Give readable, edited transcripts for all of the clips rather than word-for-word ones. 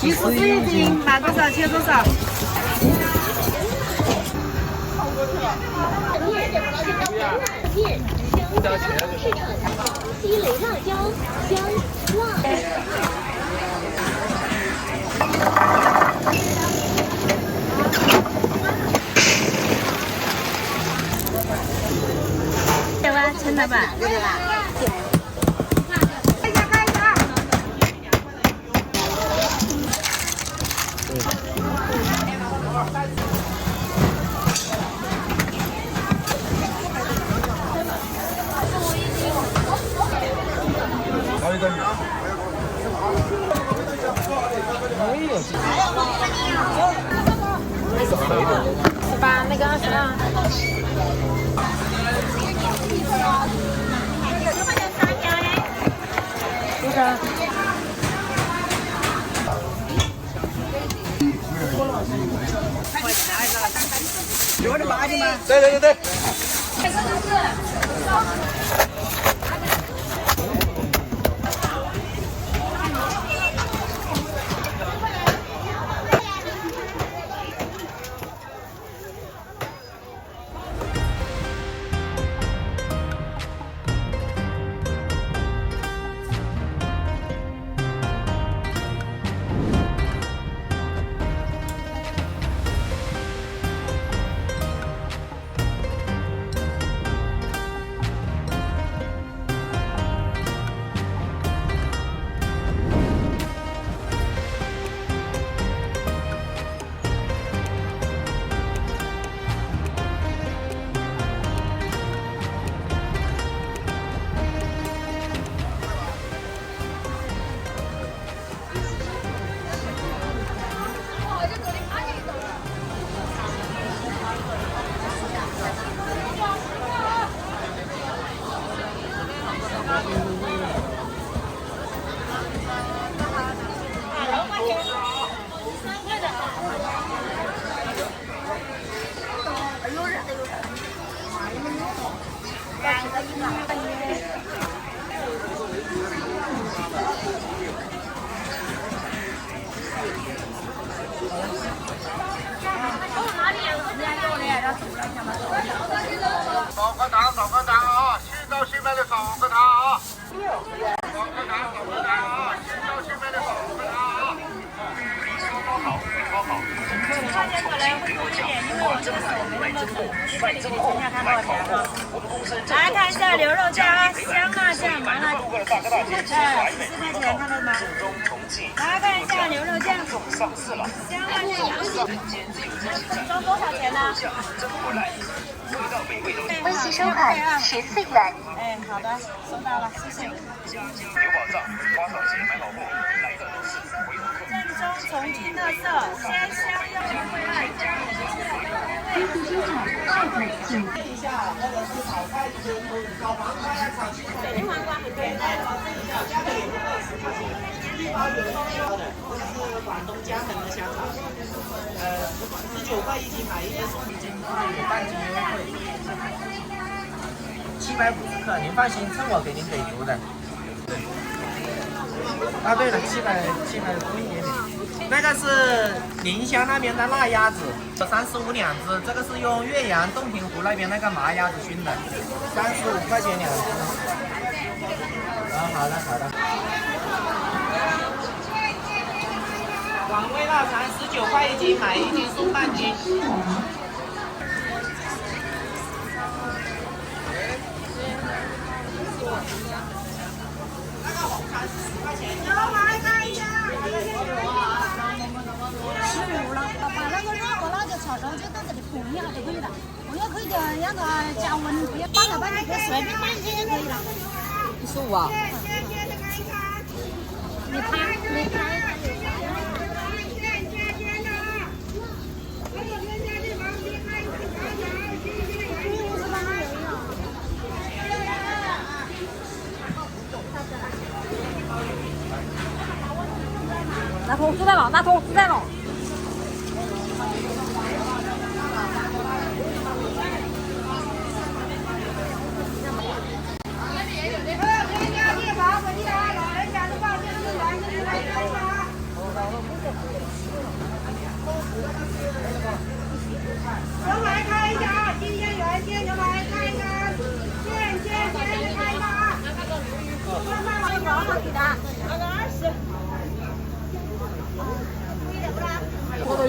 70一斤，卖多少切多少。市场积雷辣椒香辣。对吧，陈老板？对吧？好一个女。18那个22。多少？有点麻烦吗？对。找个档啊！新到新买的找个档啊！找个档啊！新到新买的找个档啊！超好，超好！花钱可能会贵一点，因为我这个手没那么准。这里给你称一下它多少钱啊？来看一下牛肉酱啊，香辣酱、麻辣，14块钱，看到吗？来看一下牛肉酱，香辣酱，装多少钱呢？微信收款14元。哎，好的，收到了，谢谢。有保障，花少钱买好货，来的都是回头客。正宗重庆特色鲜香肉。微信收款2块请。一下，那个是炒菜直接投入高黄瓜要炒鸡腿，黄瓜很贵的，加的也是20块钱。1包有烧的，这是广东江门的香肠，19块1斤，买1斤送1斤，有半斤优惠。750克，您放心，称我给您给足的。啊，对了，700多一点点。那个是宁乡那边的腊鸭子，35两只，这个是用岳阳洞庭湖那边那个麻鸭子熏的，35块钱2只。好的。广味腊肠19块1斤，买1斤送半斤。那个红肠10块钱。15了，把那个肉和辣椒炒上去，到这里滚一下就可以了。我也可以让它加温，不要拌了拌，就随便拌一下就可以了。15啊？你拍。拿桶子在哪？拿桶子在哪？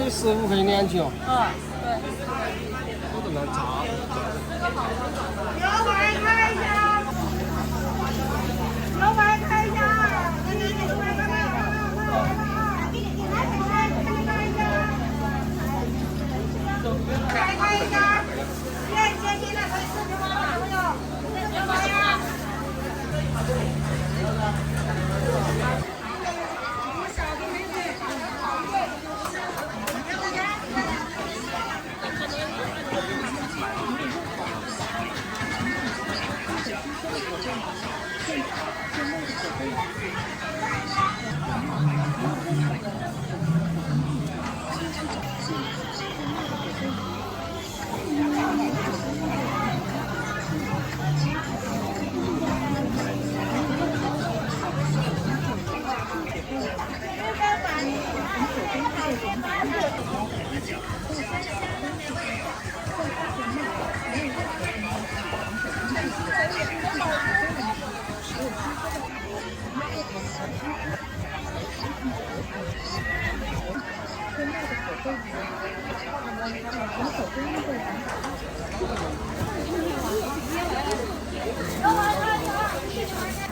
有15可以2斤哦。嗯，对。我都来炸。老板看一下，老板看一下。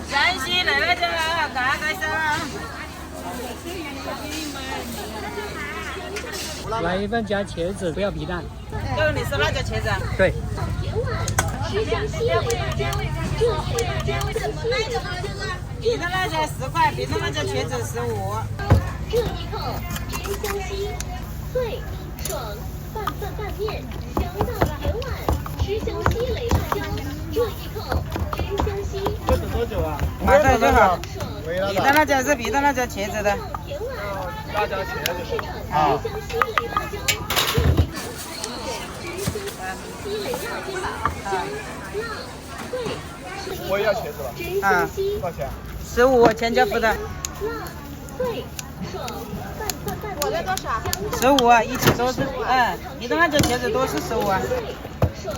山西来了，这嘎嘎声。来一份加茄子，不要皮蛋。这个你是辣椒茄子啊？对。吃香西北辣椒，这辣椒皮的辣椒10块，皮的辣椒茄子15。这一口真香西，脆爽拌饭拌面，香到甜碗。吃香西雷辣椒，这一口真香西。这等多久啊？马上就好。皮的辣椒是皮的辣椒茄子的。甜碗。辣椒茄子。吃香西雷辣椒，这一口真香西雷辣椒，香辣脆。我也要茄子了。真香西。多少钱15，全家福的。辣脆爽拌饭拌面。我的多少？15，一起都是，皮的辣椒茄子都是15。爽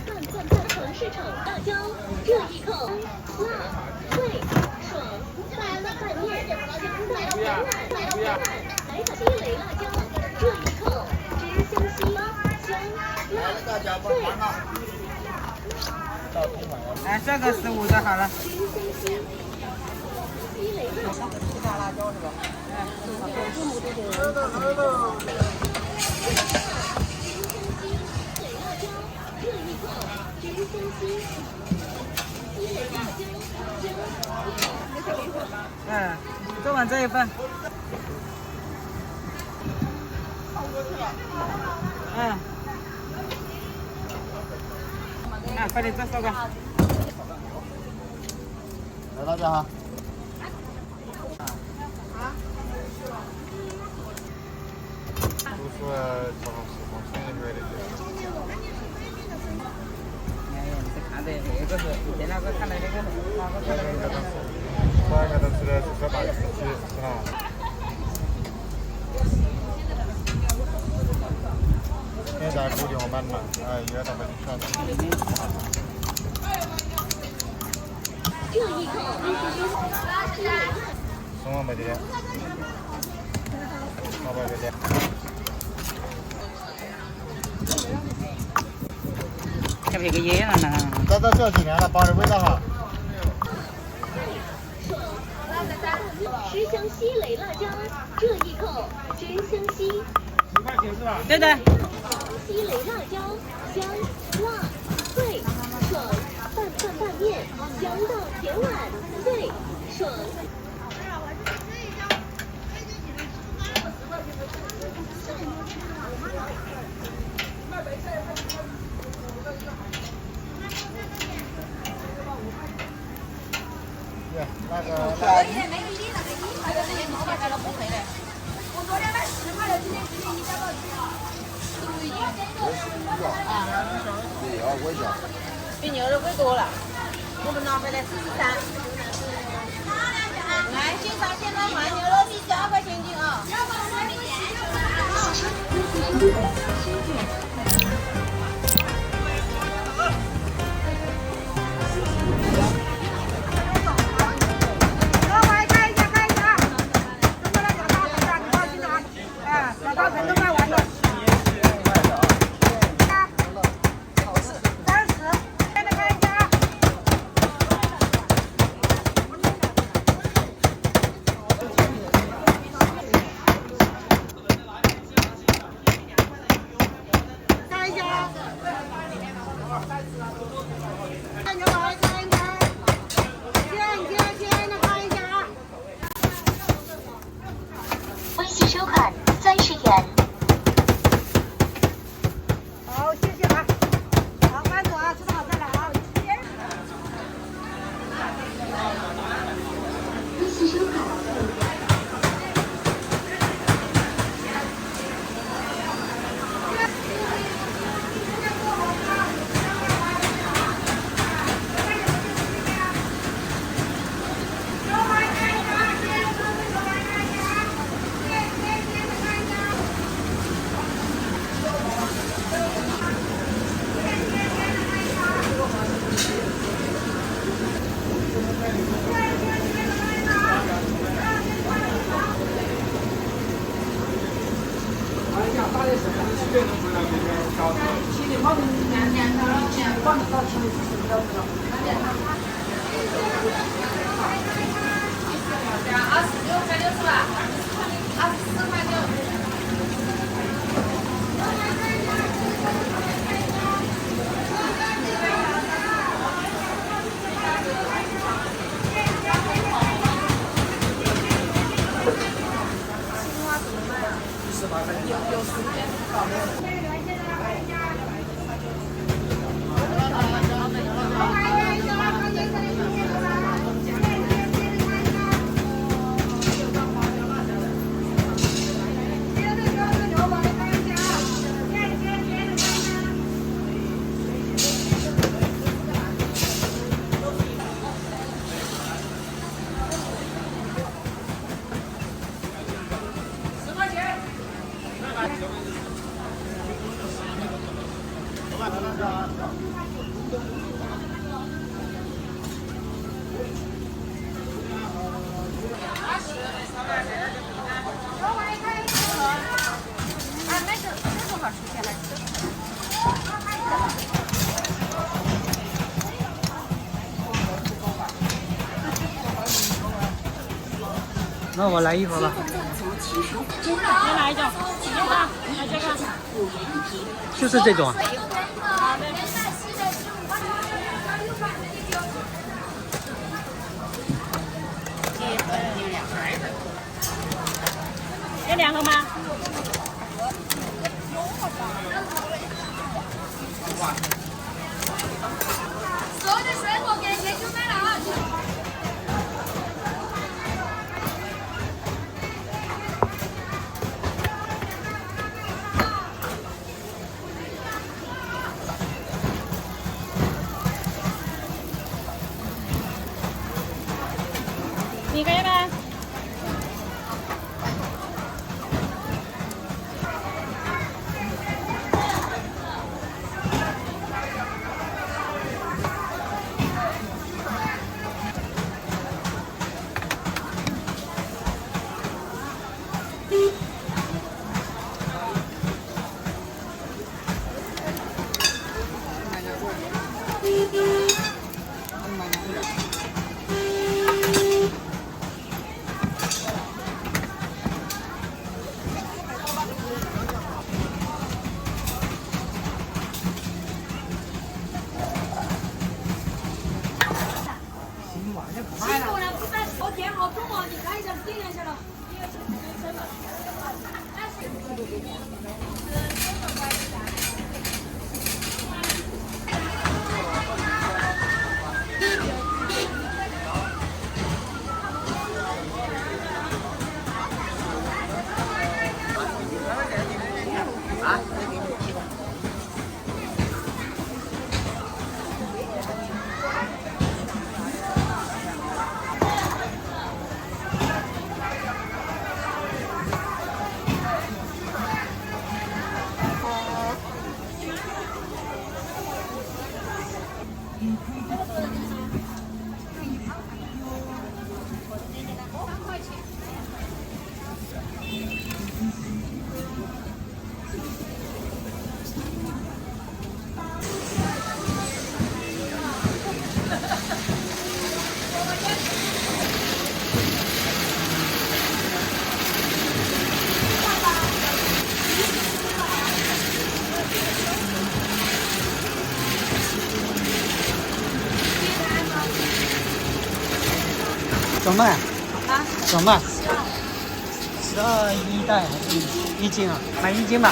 拌饭拌城市场辣椒，这一口辣脆爽拌饭拌面，香到甜碗，来个西雷辣椒，这一口真香西，香辣脆。哎，这个15就好了。真香西，西雷辣椒。其他辣椒是吧？做完这一份。快点再收个。来大家哈。都说不好吃，我现在觉得。哎呀，你看的那个是，在那个看的那个哪个？那个都吃的是把自己是吧？现在固定我们嘛，也他们选择。这一口送我们这边，好吧，这边。这边个野了呢。这这几年了，保持味道好。吃香西雷辣椒，这一口真香西。10块钱是吧？对的。西雷辣椒，香辣脆爽拌饭拌面，香到甜碗，脆爽。那个。比牛肉贵多了，我们拿回来43。来，现场现在买牛肉币2块钱斤啊！老板看一下，这么来讲，大家放心的啊！找到成都卖完。好，谢谢啊。好，关注啊，吃的好再来啊。那我来一盒吧。先来一种，这个，来这个。就是这种啊。要2盒吗？所有的水果给研究买了啊！你可以吗？我点好多嘛，你看一下定下去了。怎么办？啊？怎么办？这一袋还是一斤啊？买1斤吧。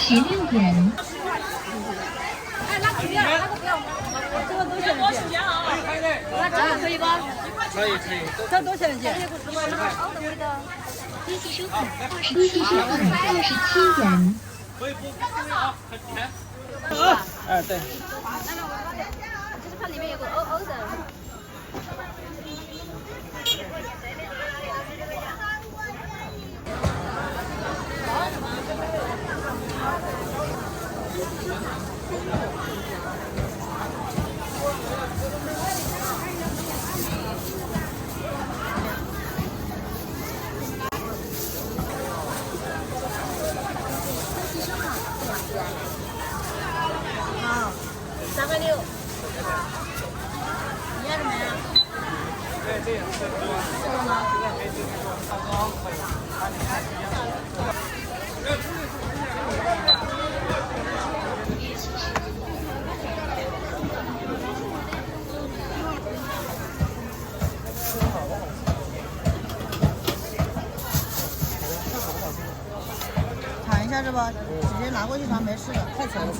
16点。这个多少钱一件？那这个可以吧？可以。这多少钱一件？一级收款27元。哎，对。就是它里面有个欧人。360，你要什么呀？尝一下是吧？直接拿过去尝没事的，太沉了。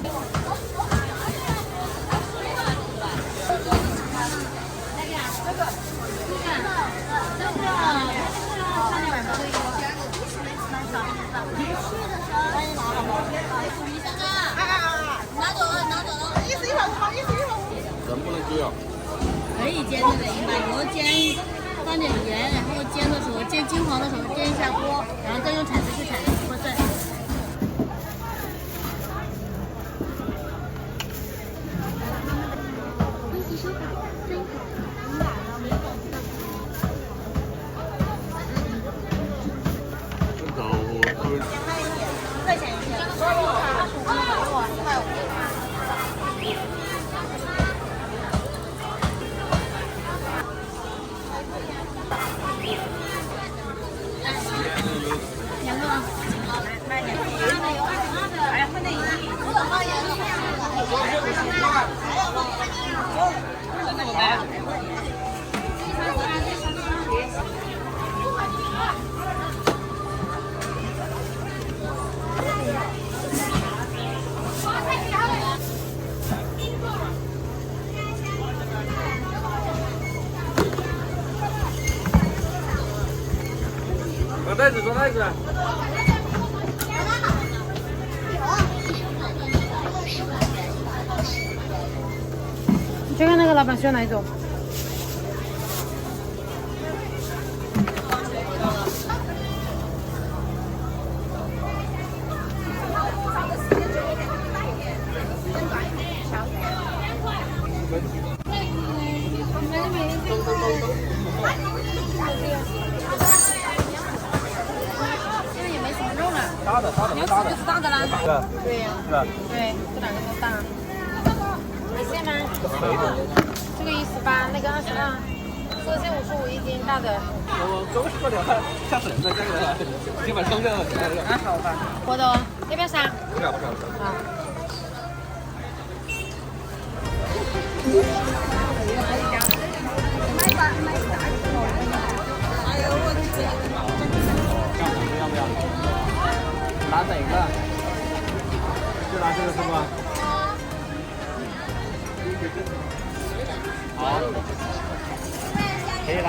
人不能丢啊。可以煎的，你把油煎，放点盐，然后煎的时候煎金黄的时候煎一下锅，然后再用铲子去铲，会碎。再减一点，25块给我，25。两个，来2个。哎呀，分点装袋子，装袋子。你去看那个老板选哪一种？因为也没什么肉了。大的，牛翅就是大的啦。对呀。是吧？对，这两个都大。你现吗？这个18，那个22，这个55一斤，大的。我中式的吓死人的，这个基本上热了。还好吧？活的，要不要杀？不要。啊。拿哪个？吧？这个是不？好，可以了。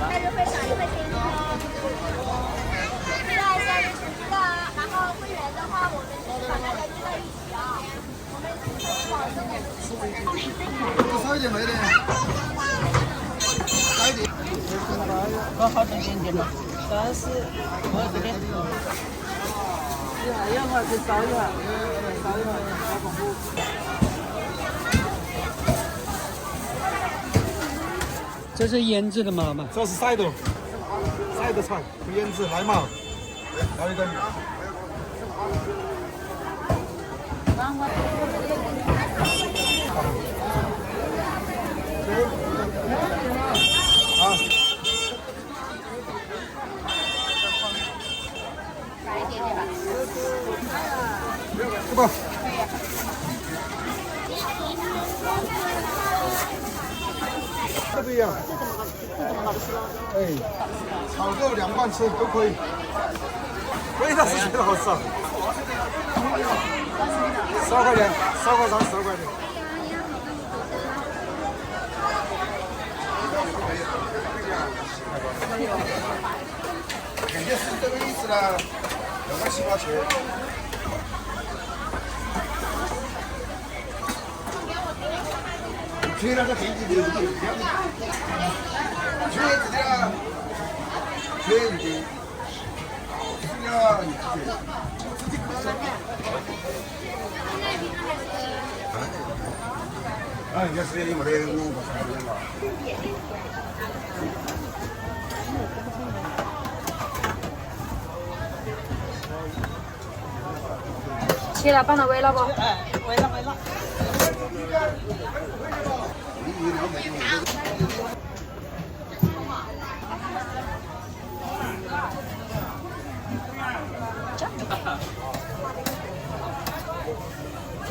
但是会少1块钱哦。知道一下就知道啊。然后会员的话，我们就是把大家聚在一起啊。我们保证少一点没的，少一点。好整点点嘛。但是我这边。要么就烧一下，烧一下，好恐怖。这是腌制的吗？妈妈？这是晒的菜，不腌制，来嘛，来一根。啊。这个。这不一样。哎，炒肉凉拌吃都可以。味道是觉得好吃。12块钱，12块3，12块钱。肯定是这个意思啦，2块7毛钱。缺那个黑子的，缺子的，缺一点，是呀，啊，你这时间你没得弄个啥子嘛？切了，放到煨了不？哎，煨了。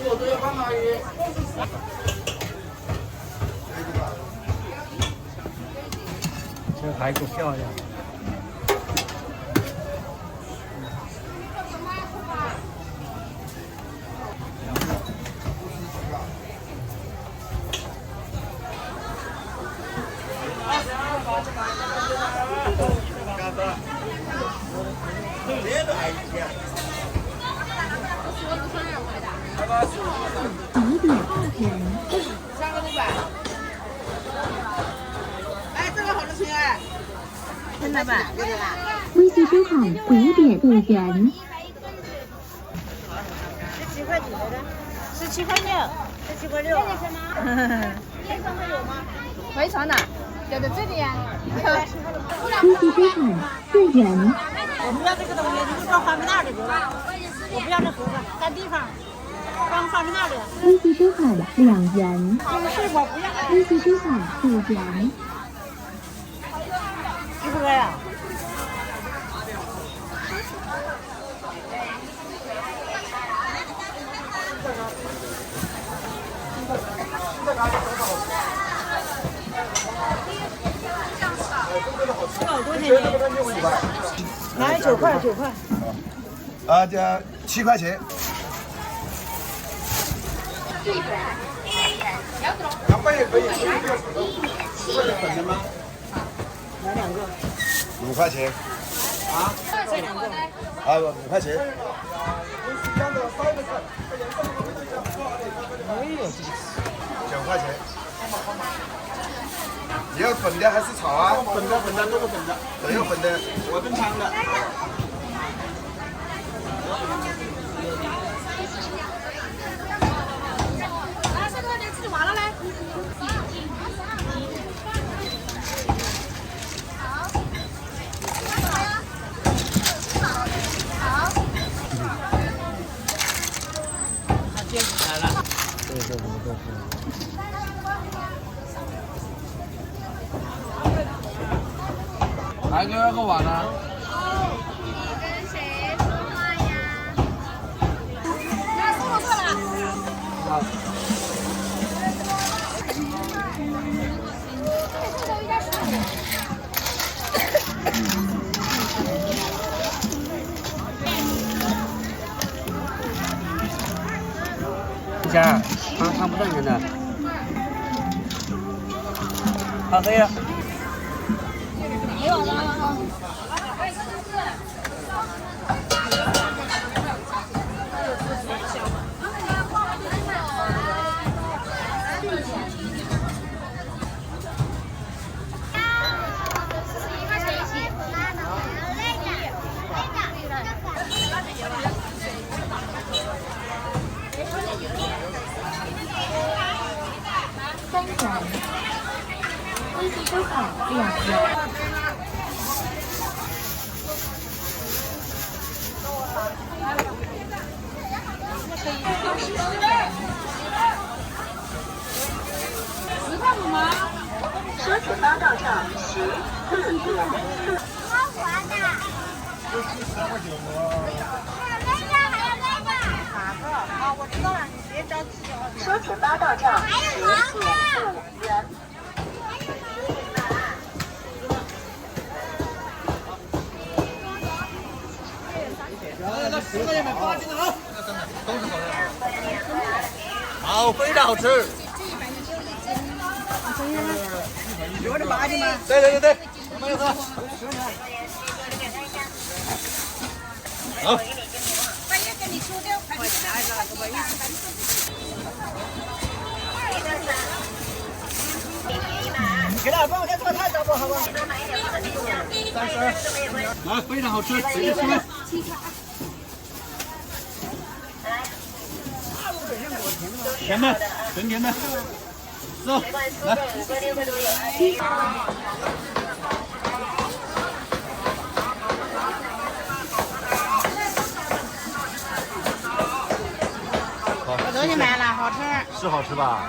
我都要放哪里？这个排骨漂亮。微信收款5.5元。 17块几来着？17块6，17块6。这个是吗？烟肠会有吗？回传的，就在这里呀。微信收款4元。我不要这个东西，你就装方便袋里得了。我不要这盒子，占地方，装方便袋里。微信收款2元。是我不要。微信收款5元。一盒呀。 多少钱？来9块9块。啊，这7块钱。2块也可以。粉的吗？来2个。5块钱。啊？这2个。啊，5块钱。9块钱。你要粉的还是炒啊？粉的，都是粉的。都有粉的。我正常的。来，这个你吃完了嘞。他煎起来了。对，我们都是。 还给我个碗呢。你跟谁说话呀？来，送我过来。家，看不到人的。好，可以了。没有了啊。3元，微信收款2元。收钱包到账14元。收钱包到账15元。好，非常好吃。有点麻的吗？对对对对，没有喝。好。给他帮我先做菜，找不好吧？30，来，非常好吃，直接吃呗。甜的，甜甜的，走，来。东西卖了，好吃。是好吃吧？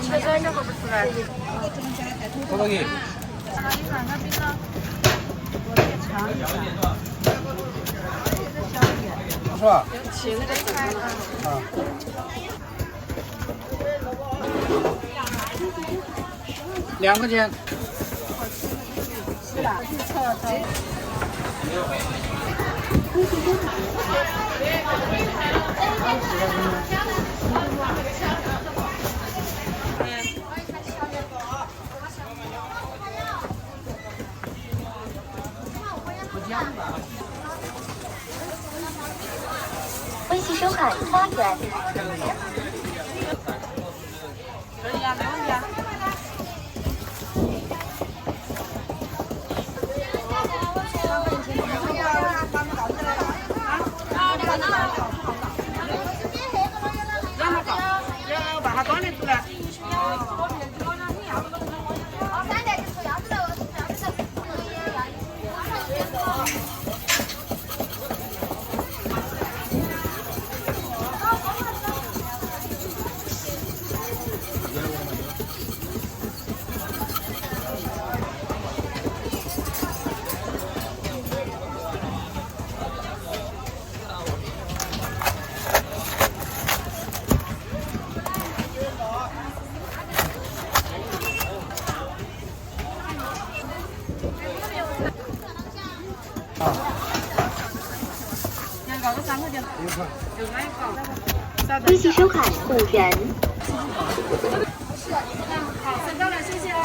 吃这个不吃了。多少钱？是吧？啊。2块钱。是吧？微信收款8元。可以啊，没问题啊。让他搞，要把它端得出来。微信收款5元。好，收到了，谢谢哦。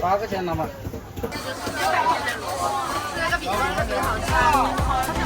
8块钱了吧？这个比刚刚的好吃。